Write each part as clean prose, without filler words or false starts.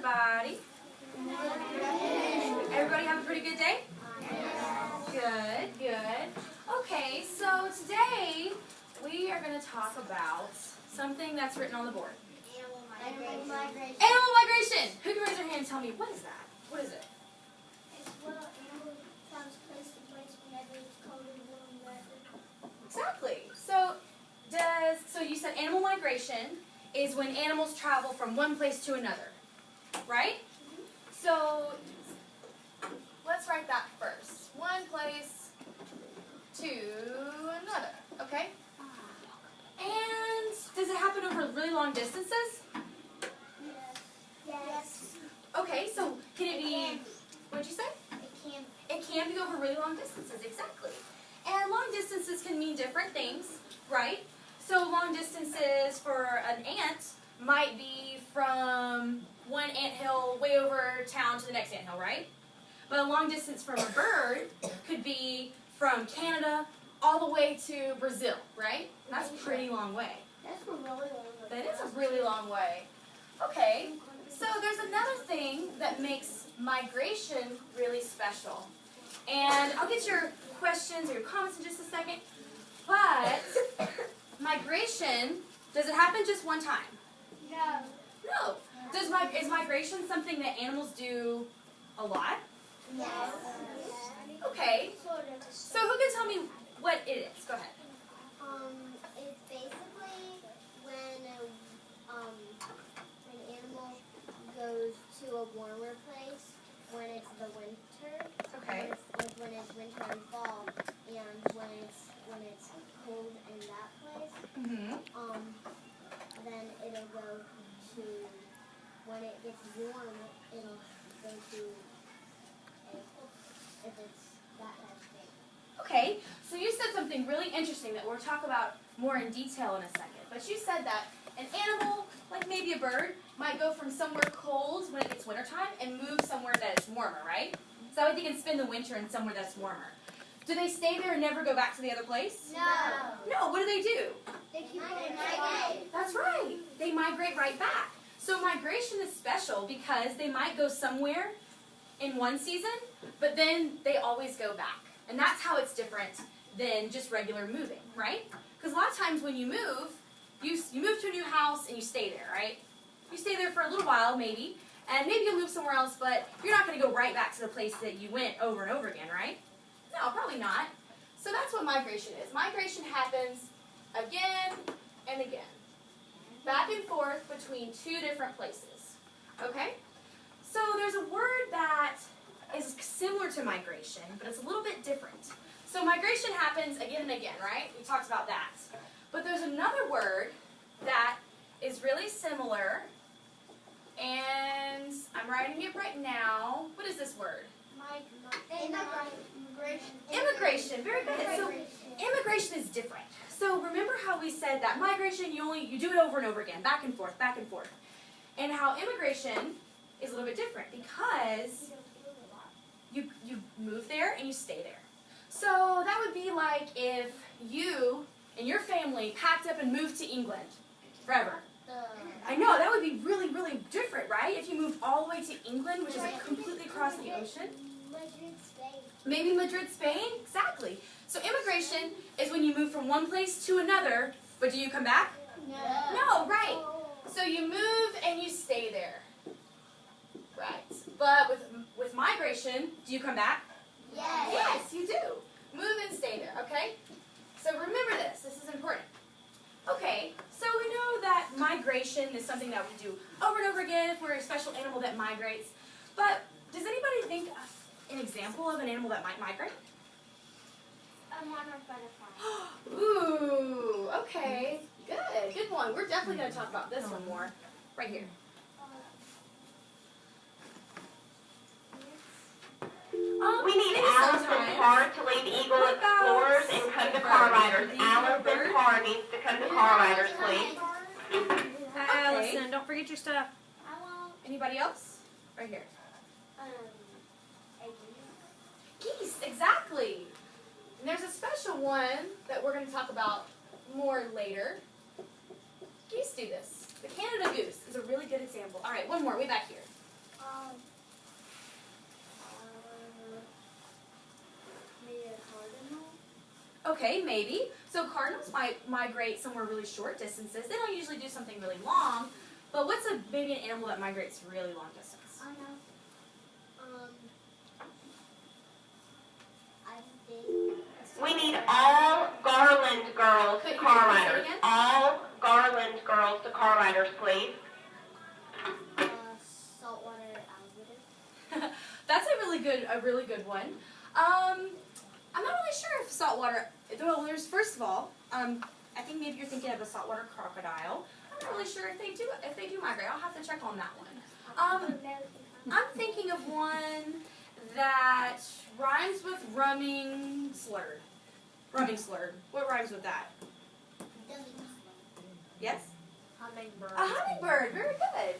everybody. Everybody have a pretty good day? Good, good. Okay, so today we are going to talk about something that's written on the board. Animal migration. Animal migration! Who can raise their hand and tell me, what is that? What is it? It's what an animal travels place to place whenever it's cold and warm weather. Exactly. So you said animal migration is when animals travel from one place to another, right? So let's write that first. One place to another, okay? And does it happen over really long distances? Yes. Okay, so can it be, what'd you say? It can. It can be over really long distances, exactly. And long distances can mean different things, right? So long distances for an ant might be from one anthill way over town to the next anthill, right? But a long distance from a bird could be from Canada all the way to Brazil, right? And that's a pretty long way. That's a really long way. That is a really long way. Okay, so there's another thing that makes migration really special. And I'll get your questions or your comments in just a second. But migration, does it happen just one time? No. No. Is migration something that animals do a lot? Yes. Okay. Sort of. So who can tell me what it is? Go ahead. It's basically when an animal goes to a warmer place when it's the winter. Okay. When it's winter and fall, and when it's cold in that place, then it'll go to, when it gets warm, it'll go to if it's that type of thing. Okay, so you said something really interesting that we'll talk about more in detail in a second. But you said that an animal, like maybe a bird, might go from somewhere cold when it gets wintertime and move somewhere that is warmer, right? So they can spend the winter in somewhere that's warmer. Do they stay there and never go back to the other place? No. No, what do? They migrate. That's right. They migrate right back. So migration is special because they might go somewhere in one season, but then they always go back. And that's how it's different than just regular moving, right? Because a lot of times when you move, you move to a new house and you stay there, right? You stay there for a little while maybe, and maybe you'll move somewhere else, but you're not going to go right back to the place that you went over and over again, right? No, probably not. So that's what migration is. Migration happens again and again. Back and forth between two different places. Okay? So there's a word that is similar to migration, but it's a little bit different. So migration happens again and again, right? We talked about that. But there's another word that is really similar, and I'm writing it right now. What is this word? Immigration. Very good. So immigration is different. So remember how we said that migration, you do it over and over again, back and forth, back and forth. And how immigration is a little bit different because you move there and you stay there. So that would be like if you and your family packed up and moved to England forever. I know, that would be really, really different, right? If you moved all the way to England, which is completely across the ocean. Madrid, Spain. Maybe Madrid, Spain? Exactly. So immigration is when you move from one place to another, but do you come back? No. No, right. So you move and you stay there. Right. But with migration, do you come back? Yes. Yes, you do. Move and stay there, okay? So remember this. This is important. Okay, so we know that migration is something that we do over and over again if we're a special animal that migrates. But does anybody think of an example of an animal that might migrate? A monarch butterfly. Ooh, okay. Good. Good one. We're definitely going to talk about this one more. Right here. We need Allison Carr to lead Eagle Explorers and come to Car Riders. Allison Carr needs to come to Car Riders, please. Hi, Allison, don't forget your stuff. I want Anybody else? Right here. a Geese, exactly. And there's a special one that we're going to talk about more later. Geese do this. The Canada goose is a really good example. All right, one more, way back here. Maybe a cardinal. Okay, maybe. So cardinals might migrate somewhere really short distances. They don't usually do something really long. But what's maybe an animal that migrates really long distance? I know. I think. We need all Garland girls to car riders. All Garland girls to car riders, please. Saltwater alligator. That's a really good one. I'm not really sure if saltwater. Well, there's first of all, I think maybe you're thinking of a saltwater crocodile. I'm not really sure if they do migrate. I'll have to check on that one. I'm thinking of one that rhymes with rumming slurred. Rumming slurred. What rhymes with that? Yes? Hummingbird. A hummingbird. Very good.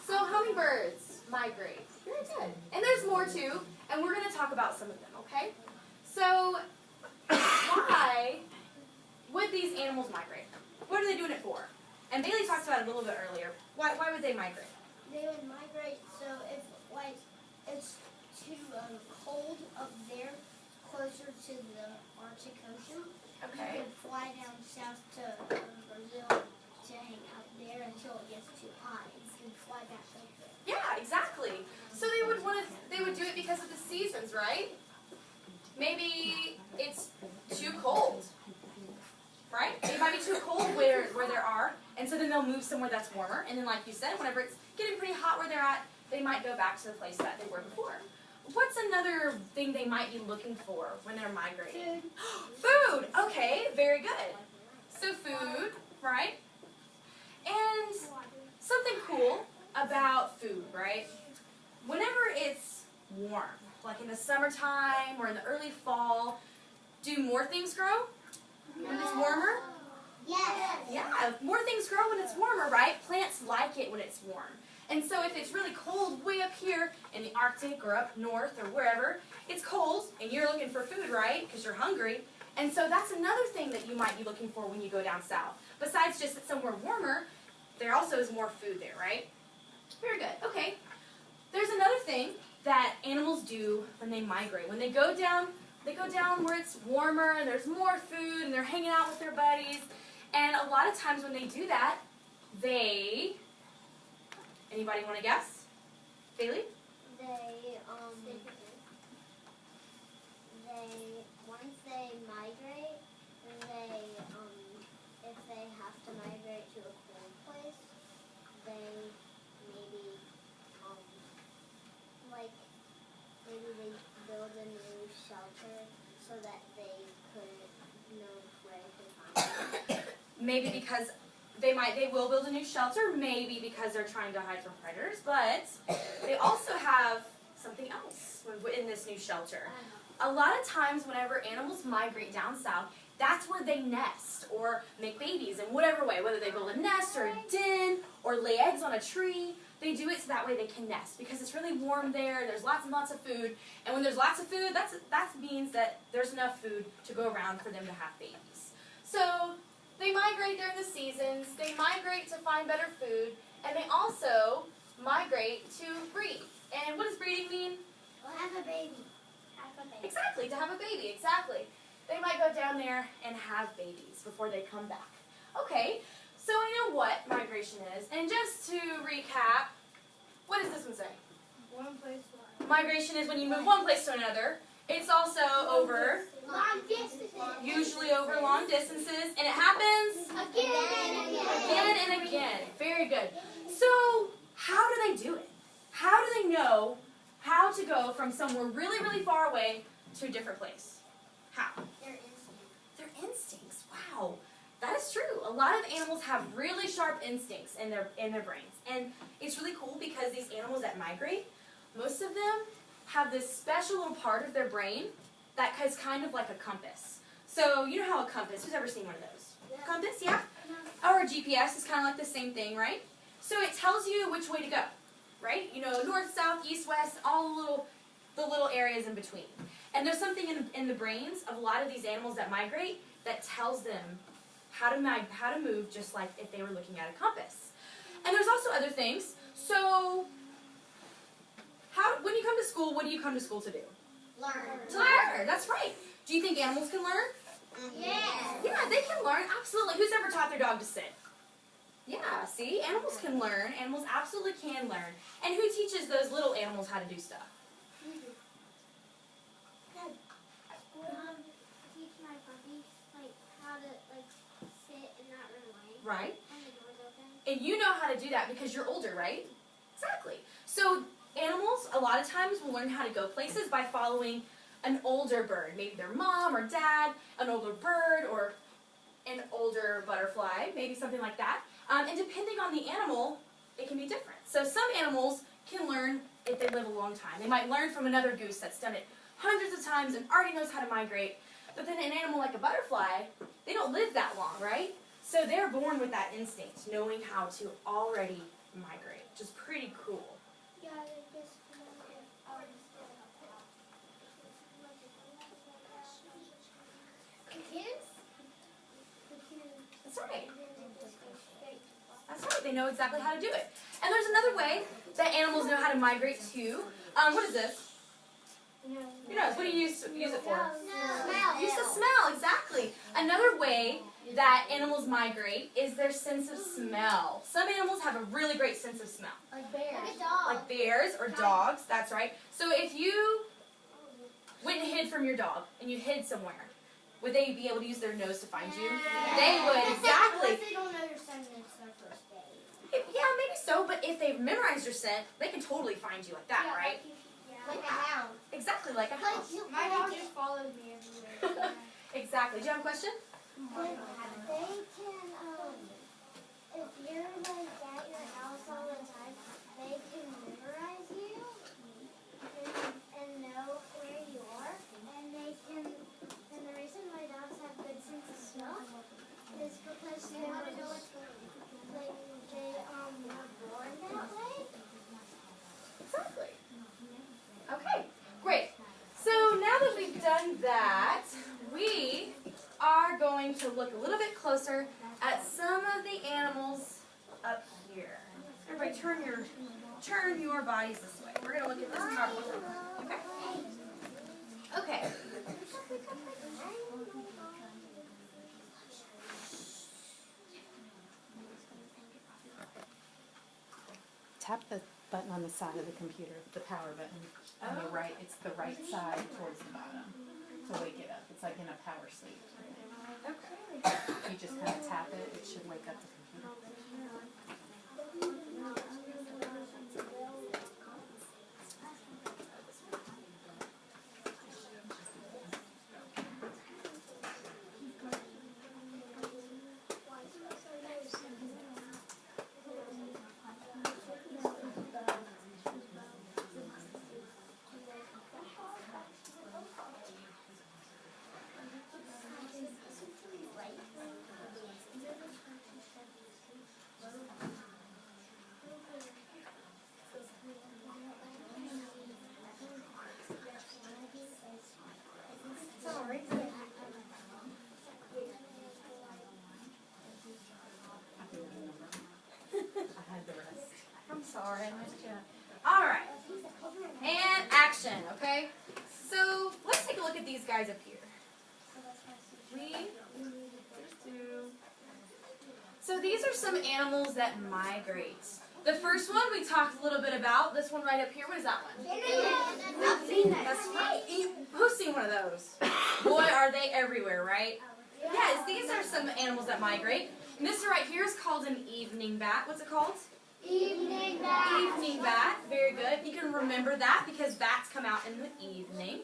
So hummingbirds migrate. Very good. And there's more too, and we're going to talk about some of them, okay? So why would these animals migrate? What are they doing it for? And Bailey talked about it a little bit earlier. Why would they migrate? They would migrate so if it's too cold up there, closer to the Arctic Ocean. Okay. You could fly down south to Brazil to hang out there until it gets too hot. You can fly back up there. Yeah, exactly. So they would do it because of the seasons, right? Maybe it's too cold, right? It might be too cold where they are, and so then they'll move somewhere that's warmer. And then, like you said, whenever it's getting pretty hot where they're at, they might go back to the place that they were before. What's another thing they might be looking for when they're migrating? Food. Okay, very good. So food, right? And something cool about food, right? Whenever it's warm, like in the summertime or in the early fall, do more things grow when it's warmer? Yes. Yeah, more things grow when it's warmer, right? Plants like it when it's warm. And so if it's really cold way up here in the Arctic or up north or wherever, it's cold and you're looking for food, right? Because you're hungry. And so that's another thing that you might be looking for when you go down south. Besides just that somewhere warmer, there also is more food there, right? Very good. Okay. There's another thing that animals do when they migrate. When they go down where it's warmer and there's more food and they're hanging out with their buddies. And a lot of times when they do that, anybody want to guess? Bailey? Once they migrate, if they have to migrate to a cold place, they maybe they build a new shelter so that they could know where to find it. Maybe because they will build a new shelter, maybe because they're trying to hide from predators, but they also have something else in this new shelter. A lot of times whenever animals migrate down south, that's where they nest or make babies in whatever way, whether they build a nest or a den or lay eggs on a tree. They do it so that way they can nest because it's really warm there, there's lots and lots of food, and when there's lots of food, that means that there's enough food to go around for them to have babies. So they migrate during the seasons, they migrate to find better food, and they also migrate to breed. And what does breeding mean? Well, have a baby. Exactly, to have a baby, exactly. They might go down there and have babies before they come back. Okay, so I know what migration is, and just to recap, what does this one say? One place. Migration is when you move one place to another. It's also over, Long distances. usually over long distances, and it happens Again and again. Very good. So, how do they do it? How do they know how to go from somewhere really, really far away to a different place? How? Their instincts. Wow. That is true. A lot of animals have really sharp instincts in their brains. And it's really cool because these animals that migrate, most of them have this special little part of their brain that is kind of like a compass. So, you know how a compass, who's ever seen one of those? Yeah. Compass, yeah? Or a GPS is kind of like the same thing, right? So it tells you which way to go, right? You know, north, south, east, west, all the little areas in between. And there's something in the brains of a lot of these animals that migrate that tells them how to move just like if they were looking at a compass. And there's also other things. So school, what do you come to school to do? Learn. To learn, that's right. Do you think animals can learn? Yes. Yeah, they can learn, absolutely. Who's ever taught their dog to sit? Yeah, see, animals can learn. Animals absolutely can learn. And who teaches those little animals how to do stuff? Teach my puppy how to sit and not run away. Right. When the door's open. And you know how to do that because you're older, right? Exactly. So animals, a lot of times, will learn how to go places by following an older bird. Maybe their mom or dad, an older bird, or an older butterfly, maybe something like that. And depending on the animal, it can be different. So some animals can learn if they live a long time. They might learn from another goose that's done it hundreds of times and already knows how to migrate. But then an animal like a butterfly, they don't live that long, right? So they're born with that instinct, knowing how to already migrate, which is pretty cool. Yeah, That's right. That's right. They know exactly how to do it. And there's another way that animals know how to migrate too. What is this? Your nose. What do you use it for? Smell. Use the smell, exactly. Another way that animals migrate is their sense of smell. Some animals have a really great sense of smell. Like bears. Like a dog. Like bears or dogs, that's right. So if you went and hid from your dog and you hid somewhere, would they be able to use their nose to find you? Yeah. They would, exactly. Unless they don't know your scent and it's their first day. Yeah, maybe so, but if they've memorized your scent, they can totally find you like that, right? Like a hound. Exactly, like a house. My dog just follows me everywhere. Exactly. Do you have a question? They can, if you're at your house all the time, they can memorize you and know where you are. And they can, and the reason why dogs have good sense of smell is because they want to know what's going on. Like, they were born that way. Exactly. Okay, great. So now that we've done that, we are going to look a little bit closer at some of the animals up here. Everybody turn your bodies this way. We're going to look at this part. Okay? Okay. Tap the button on the side of the computer, the power button. On the right, it's the right side towards the bottom to wake it up. It's like in a power sleep. Okay. You just kind of tap it, it should wake up the computer. I had the rest. I'm sorry, I missed you. All right. And action, okay? So let's take a look at these guys up here. So these are some animals that migrate. The first one we talked a little bit about. This one right up here. What is that one? I've seen that. That's right. Who's seen one of those? Boy, are they everywhere, right? Yes, these are some animals that migrate. And this right here is called an evening bat. What's it called? Evening bat. Evening bat. Very good. You can remember that because bats come out in the evening.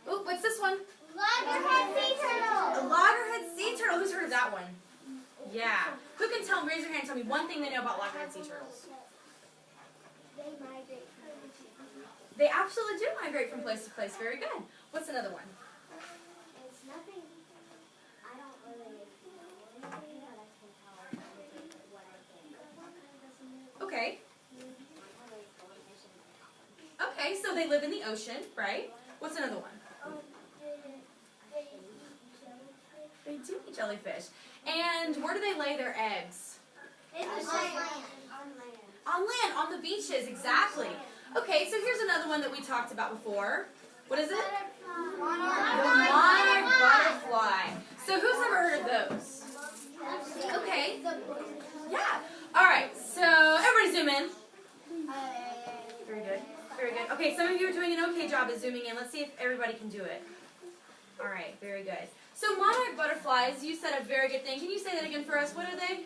Oh, what's this one? Loggerhead sea turtle. A loggerhead sea turtle. Who's heard of that one? Yeah. Who can tell? Raise your hand and tell me one thing they know about loggerhead sea turtles. They migrate. They absolutely do migrate from place to place. Very good. What's another one? It's nothing. I don't really know anything, but I can tell what I think. Okay. Okay, so they live in the ocean, right? What's another one? They do eat jellyfish. And where do they lay their eggs? On land. On land, on the beaches, exactly. Okay, so here's another one that we talked about before. What is it? The Monarch. monarch butterfly. So who's ever heard of those? Okay. Yeah. All right. So everybody zoom in. Very good. Very good. Okay, some of you are doing an okay job of zooming in. Let's see if everybody can do it. All right. Very good. So monarch butterflies, you said a very good thing. Can you say that again for us? What are they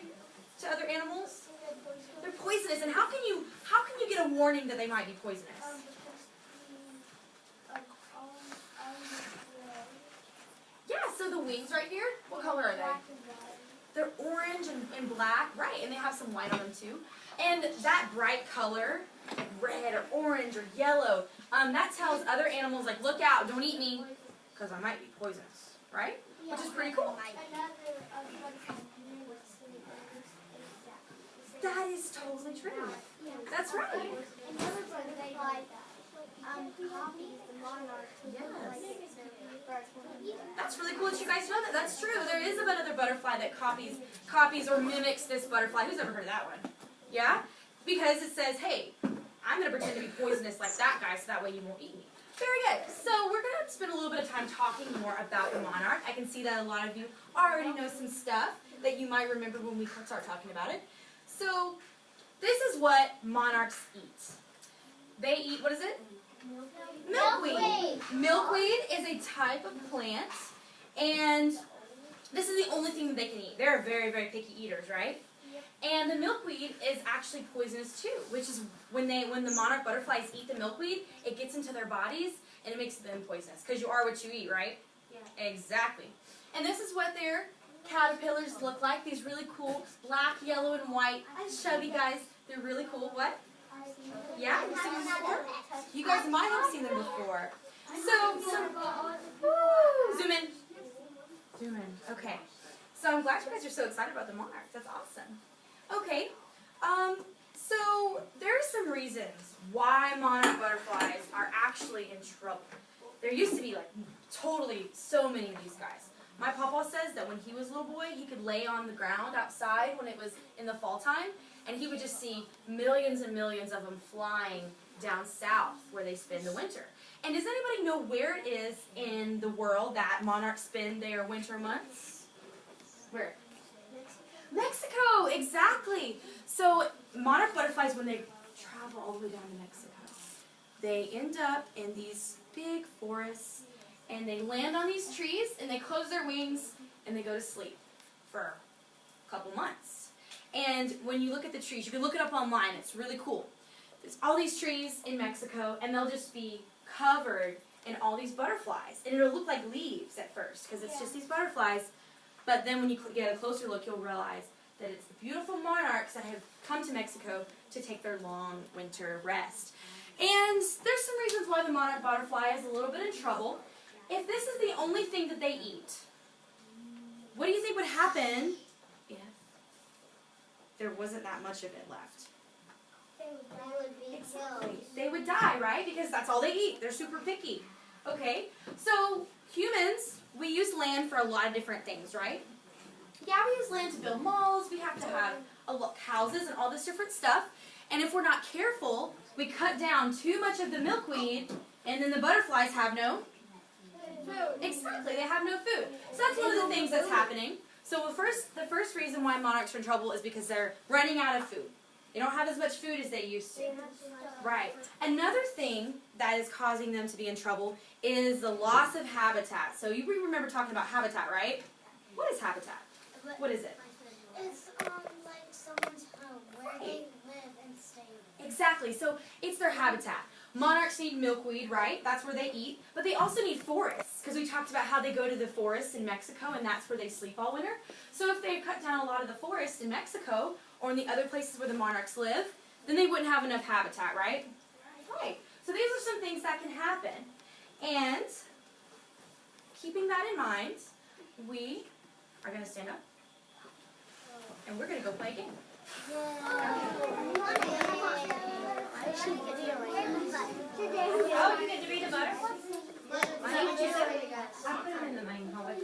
to other animals? They're poisonous. And how can you get a warning that they might be poisonous? Yeah, so the wings right here, what color are they? They're orange and black, right, and they have some white on them too. And that bright color, like red or orange or yellow, that tells other animals, like, look out, don't eat me, because I might be poisonous, right? Which is pretty cool. That is totally true. That's right. That's really cool that you guys know that. That's true. There is another butterfly that copies or mimics this butterfly. Who's ever heard of that one? Yeah? Because it says, hey, I'm going to pretend to be poisonous like that guy so that way you won't eat me. Very good. So we're going to spend a little bit of time talking more about the monarch. I can see that a lot of you already know some stuff that you might remember when we start talking about it. So this is what monarchs eat. They eat, what is it? Milkweed. Milkweed is a type of plant, and this is the only thing that they can eat. They're very, very picky eaters, right? And the milkweed is actually poisonous too, which is when the monarch butterflies eat the milkweed, it gets into their bodies and it makes them poisonous because you are what you eat, right? Yeah. Exactly. And this is what their caterpillars look like. These really cool black, yellow, and white chubby guys. They're really cool. What? Yeah, you've seen them before? You guys might have seen them before. So zoom in. Zoom in. Okay. So I'm glad you guys are so excited about the monarchs. That's awesome. Okay. So there are some reasons why monarch butterflies are actually in trouble. There used to be like totally so many of these guys. My papa says that when he was a little boy, he could lay on the ground outside when it was in the fall time, and he would just see millions and millions of them flying down south where they spend the winter. And does anybody know where it is in the world that monarchs spend their winter months? Where? Mexico, exactly. So monarch butterflies, when they travel all the way down to Mexico, they end up in these big forests, and they land on these trees, and they close their wings, and they go to sleep for a couple months. And when you look at the trees, you can look it up online. It's really cool. There's all these trees in Mexico, and they'll just be covered in all these butterflies. And it'll look like leaves at first, because it's just these butterflies. But then when you get a closer look, you'll realize that it's the beautiful monarchs that have come to Mexico to take their long winter rest. And there's some reasons why the monarch butterfly is a little bit in trouble. If this is the only thing that they eat, what do you think would happen if there wasn't that much of it left? Exactly. They would die, right? Because that's all they eat. They're super picky. Okay, so humans, we use land for a lot of different things, right? Yeah, we use land to build malls. We have to have houses and all this different stuff. And if we're not careful, we cut down too much of the milkweed, and then the butterflies have no food. Exactly, they have no food. So that's one of the things that's happening. So the first reason why monarchs are in trouble is because they're running out of food. They don't have as much food as they used to. Right. Another thing that is causing them to be in trouble is the loss of habitat. So you remember talking about habitat, right? What is habitat? What is it? It's like someone's home where they live and stay. Exactly. So it's their habitat. Monarchs need milkweed, right? That's where they eat. But they also need forests, because we talked about how they go to the forests in Mexico, and that's where they sleep all winter. So if they cut down a lot of the forests in Mexico, or in the other places where the monarchs live, then they wouldn't have enough habitat, right? Right. So these are some things that can happen. And keeping that in mind, we are going to stand up, and we're going to go play a game. Oh, you get to be the butterfly? I put them in the main hallway.